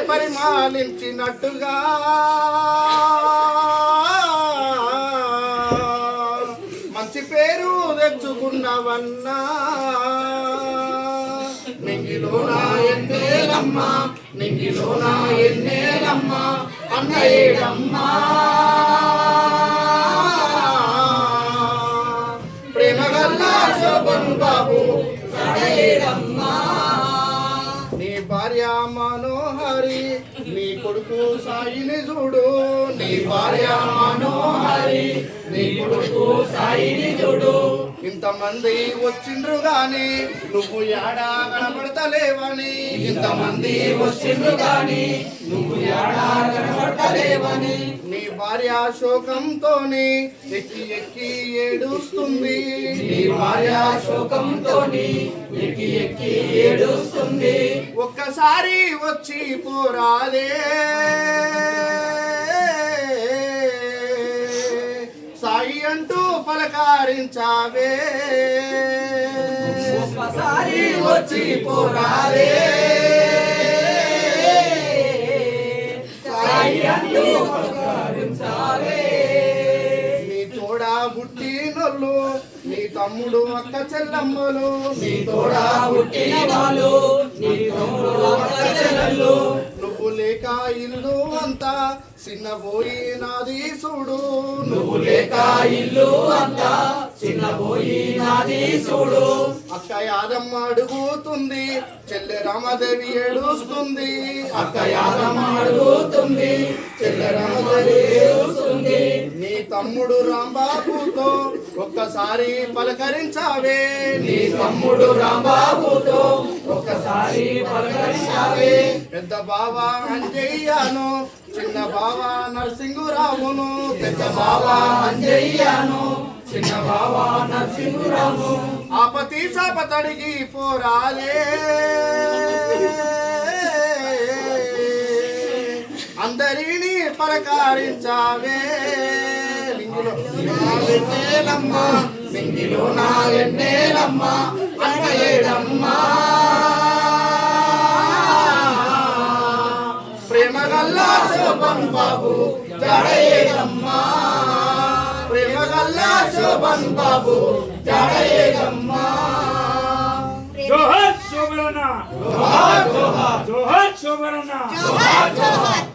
పరిమాలించినట్టుగా మంచి పేరు తెచ్చుకున్నవన్నా నింగిలోన ఎన్నేలమ్మా నింగిలోన ఎన్నేలమ్మా అన్న ఏడమ్మా ప్రేమగల్లా శోభన్ బాబు ఏడమ్మా నీ భార్య మనోహరి నీ కొడుకు సాయిని చూడు నీ భార్య మనోహరి నీ కొడుకు సాయిని చూడు ఇంతమంది వచ్చిండ్రు గాని నువ్వు యాడా కనబడతలేవని ఇంతమంది వచ్చిండ్రు గాని నువ్వు యాడా కనబడతలేవని నీ భార్య శోకంతోని ఎక్కి ఎక్కి ఏడుస్తుంది నీ భార్య శోకంతోని ఎక్కి ఎక్కి ఏడుస్తుంది ఒక్కసారి వచ్చి పోరాలే సాయి అంటూ పలకారించావే ఒక్కసారి వచ్చి పోరాలే సాయి అంటూ పలకారించావే నీ తోడా పుట్టినోళ్ళు నీ తమ్ముడు అక్క చెల్లమ్మలు నీ తోడా పుట్టిన వాళ్ళు నీ తమ్ముడు అక్క చెల్లెళ్ళు నువ్వు లేక ఇల్లు అంతా చిన్నబోయినాది చూడు నువ్వు లేక ఇల్లు అంతా చిన్నబోయినాది చూడు అక్క యాదమ్మ అడుగుతుంది చెల్లె రామదేవి ఏడుస్తుంది అక్క యాదమ్మ అడుగుతుంది చెల్లె రామదేవి ఏడుస్తుంది నీ తమ్ముడు రాంబాబుతో ఒక్కసారి పలకరించావే నీ తమ్ముడు రాంబాబుతో ఒక్కసారి పలకరించావే పెద్ద బావా అంజయ్యను చిన్న బావా నరసింగురావును పెద్ద బావా అంజయ్యను చిన్న బావా నరసింగురావు ఆపతి సాపతడిగి పోరాలే అందరినీ పలకరించావే ఎన్నేలమ్మా నింగిలో నా ఎన్నేలమ్మా అన్న ఏడమ్మా ప్రేమగల్లా శోభన్ బాబు జడయేగమ్మా ప్రేమగల్లా శోభన్ బాబు జడయేగమ్మా జోహార్ శోభరన్న జోహార్ జోహార్ జోహార్ శోభరన్న జోహార్ జోహార్